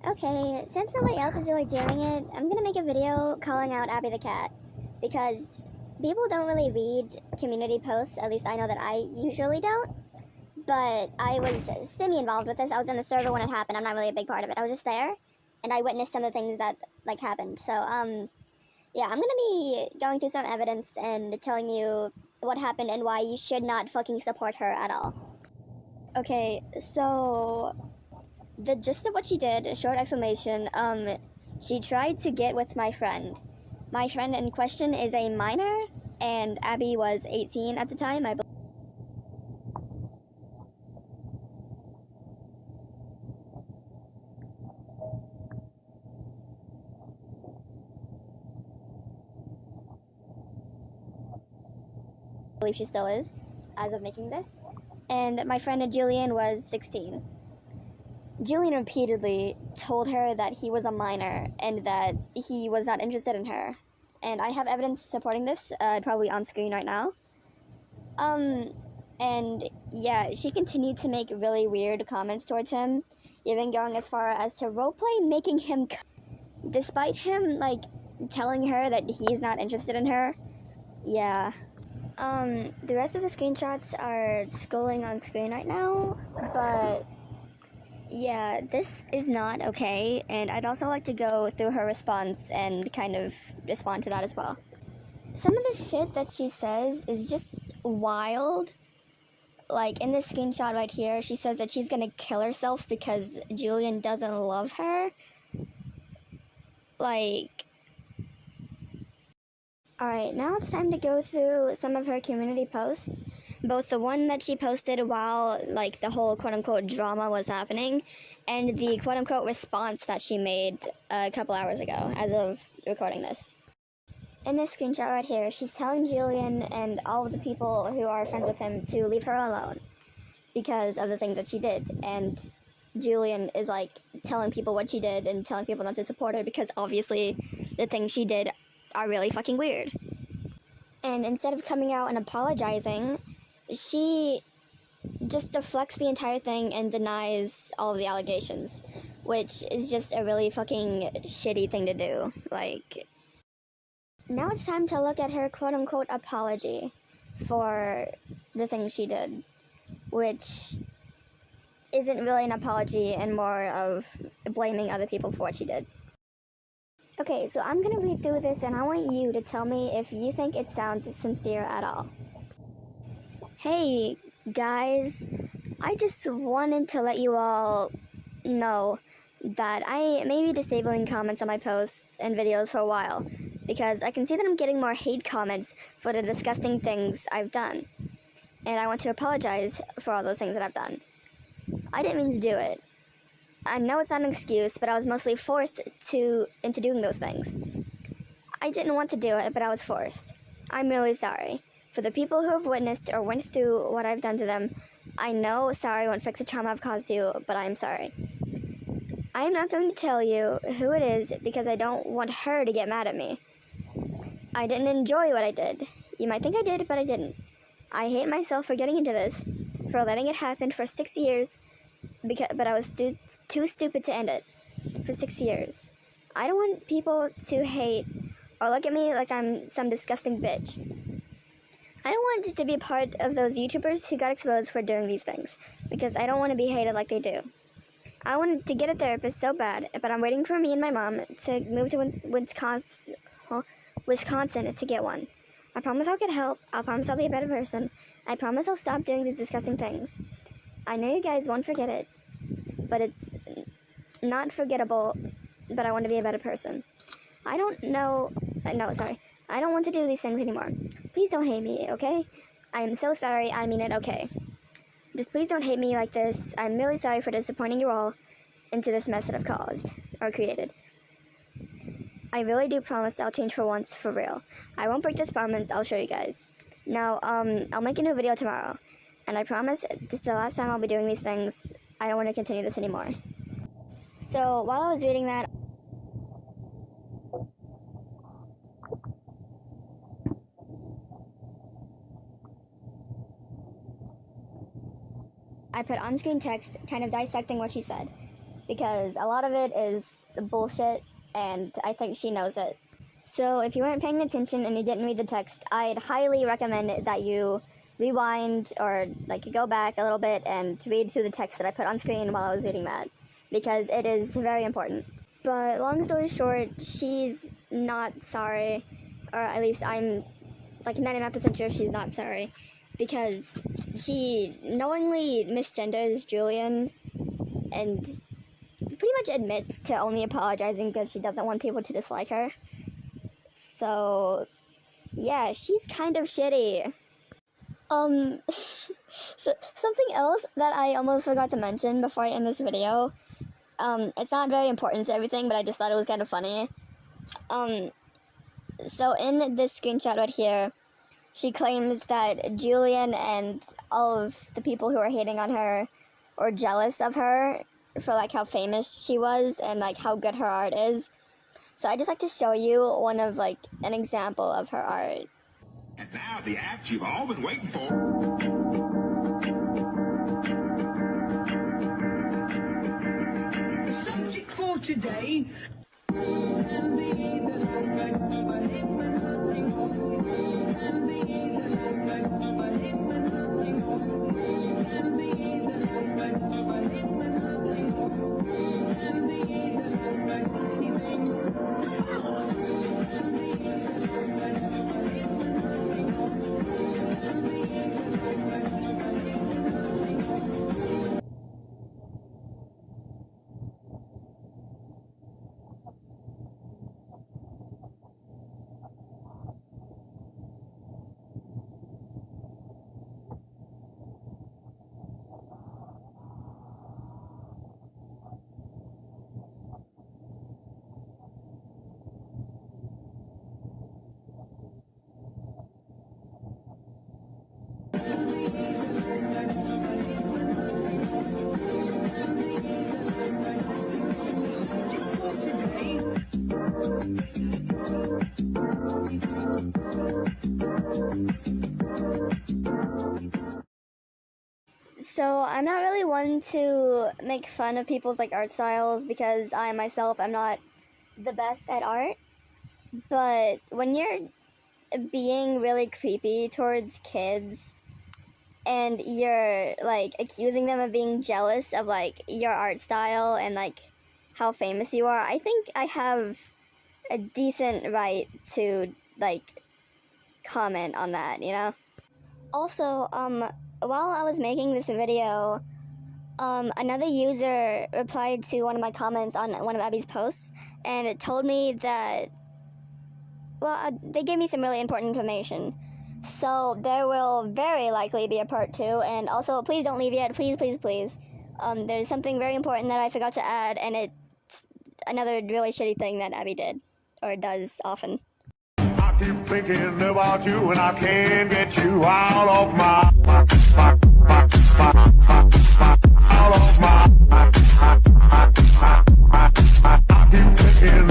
Okay, since nobody else is really doing it, I'm gonna make a video calling out Abby the cat. Because people don't really read community posts, at least I know that I usually don't. But I was semi-involved with this. I was in the server when it happened. I'm not really a big part of it. I was just there, and I witnessed some of the things that, happened. So, yeah, I'm gonna be going through some evidence and telling you what happened and why you should not fucking support her at all. Okay, so the gist of what she did, a short explanation, she tried to get with my friend. My friend in question is a minor, and Abby was 18 at the time, I believe she still is, as of making this. And my friend Julian was 16. Julian repeatedly told her that he was a minor and that he was not interested in her. And I have evidence supporting this, probably on screen right now. And yeah, she continued to make really weird comments towards him, even going as far as to roleplay making him, despite him, telling her that he's not interested in her. Yeah. The rest of the screenshots are scrolling on screen right now, but yeah, this is not okay, and I'd also like to go through her response and kind of respond to that as well. Some of the shit that she says is just wild. Like, in this screenshot right here, she says that she's gonna kill herself because Julian doesn't love her. Alright, now it's time to go through some of her community posts. Both the one that she posted while, the whole quote-unquote drama was happening, and the quote-unquote response that she made a couple hours ago, as of recording this. In this screenshot right here, she's telling Julian and all of the people who are friends with him to leave her alone because of the things that she did. And Julian is, telling people what she did and telling people not to support her because obviously the things she did are really fucking weird. And instead of coming out and apologizing, she just deflects the entire thing and denies all of the allegations, which is just a really fucking shitty thing to do. Now it's time to look at her quote-unquote apology for the things she did, which isn't really an apology and more of blaming other people for what she did. Okay, so I'm gonna read through this and I want you to tell me if you think it sounds sincere at all. Hey, guys, I just wanted to let you all know that I may be disabling comments on my posts and videos for a while, because I can see that I'm getting more hate comments for the disgusting things I've done. And I want to apologize for all those things that I've done. I didn't mean to do it. I know it's not an excuse, but I was mostly forced into doing those things. I didn't want to do it, but I was forced. I'm really sorry. For the people who have witnessed or went through what I've done to them, I know sorry won't fix the trauma I've caused you, but I am sorry. I am not going to tell you who it is because I don't want her to get mad at me. I didn't enjoy what I did. You might think I did, but I didn't. I hate myself for getting into this, for letting it happen for 6 years, but I was too stupid to end it. For 6 years. I don't want people to hate or look at me like I'm some disgusting bitch. I don't want to be a part of those YouTubers who got exposed for doing these things, because I don't want to be hated like they do. I wanted to get a therapist so bad, but I'm waiting for me and my mom to move to Wisconsin to get one. I promise I'll get help. I promise I'll be a better person. I promise I'll stop doing these disgusting things. I know you guys won't forget it, but it's not forgettable, but I want to be a better person. I don't want to do these things anymore. Please don't hate me, okay? I am so sorry, I mean it, okay? Just please don't hate me like this. I'm really sorry for disappointing you all into this mess that I've caused, or created. I really do promise I'll change for once, for real. I won't break this promise, I'll show you guys. Now, I'll make a new video tomorrow. And I promise this is the last time I'll be doing these things. I don't want to continue this anymore. So, while I was reading that, I put on-screen text kind of dissecting what she said. because a lot of it is bullshit, and I think she knows it. So if you weren't paying attention and you didn't read the text, I'd highly recommend that you rewind or like go back a little bit and read through the text that I put on screen while I was reading that, because it is very important. But long story short, she's not sorry, or at least I'm like 99% sure she's not sorry, because she knowingly misgenders Julian and pretty much admits to only apologizing because she doesn't want people to dislike her. So yeah, she's kind of shitty. So something else that I almost forgot to mention before I end this video, it's not very important to everything, but I just thought it was kind of funny. So in this screenshot right here, she claims that Julian and all of the people who are hating on her or jealous of her for like how famous she was and like how good her art is. So I just like to show you one of like an example of her art. And now the act you've all been waiting for. Subject for today. So I'm not really one to make fun of people's like art styles because I myself am not the best at art. But when you're being really creepy towards kids and you're like accusing them of being jealous of like your art style and like how famous you are, I think I have a decent right to like comment on that, you know? Also, while I was making this video, another user replied to one of my comments on one of Abby's posts, and it told me that, well, they gave me some really important information. So there will very likely be a part 2, and also, please don't leave yet, please, please, please. There's something very important that I forgot to add, and it's another really shitty thing that Abby did, or does often. I keep thinking about you and I can't get you out of my out of my I keep thinking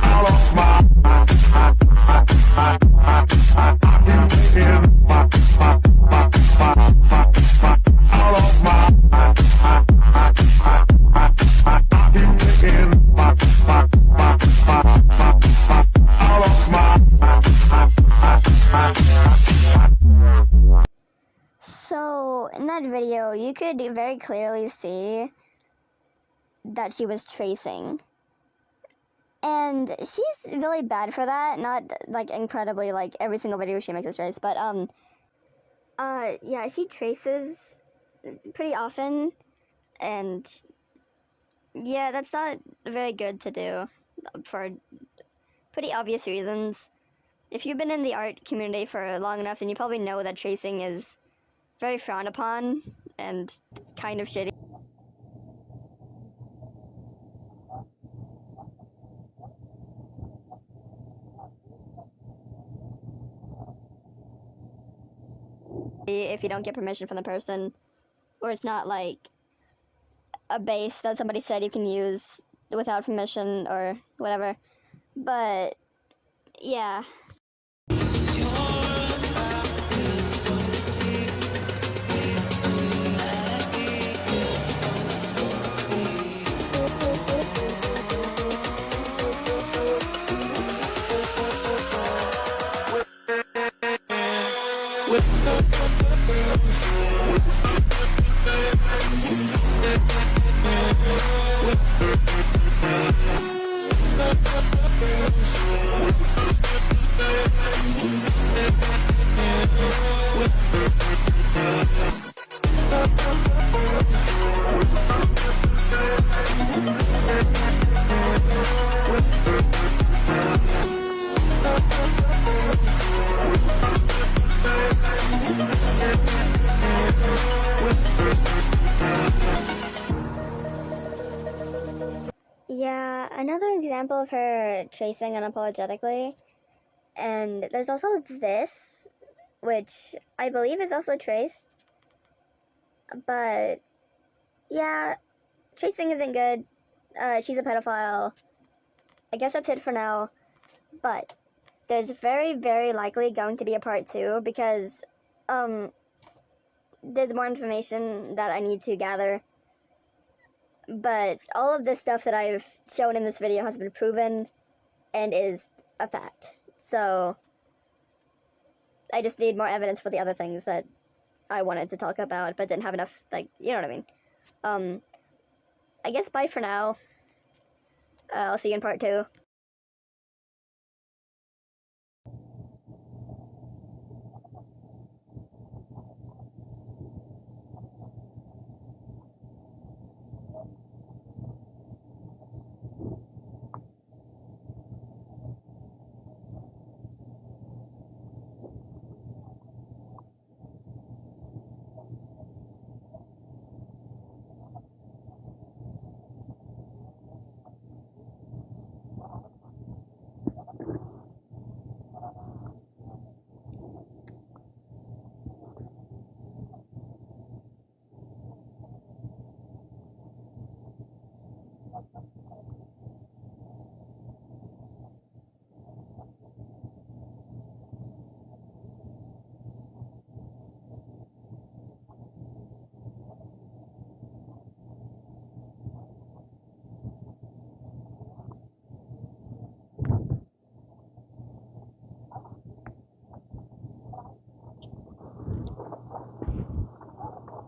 out of my I keep thinking out of my I keep thinking So, in that video, you could very clearly see that she was tracing. And she's really bad for that, not, like, incredibly, like, every single video she makes is trace, but, yeah, she traces pretty often, and, yeah, that's not very good to do, for pretty obvious reasons. If you've been in the art community for long enough, then you probably know that tracing is very frowned upon and kind of shitty. If you don't get permission from the person, or it's not like a base that somebody said you can use without permission or whatever. But yeah. example of her tracing unapologetically. And there's also this, which I believe is also traced. But, yeah, tracing isn't good. She's a pedophile. I guess that's it for now. But there's very, very likely going to be a part 2 because, there's more information that I need to gather. But all of this stuff that I've shown in this video has been proven and is a fact. So I just need more evidence for the other things that I wanted to talk about, but didn't have enough, like, you know what I mean. I guess bye for now. I'll see you in part 2.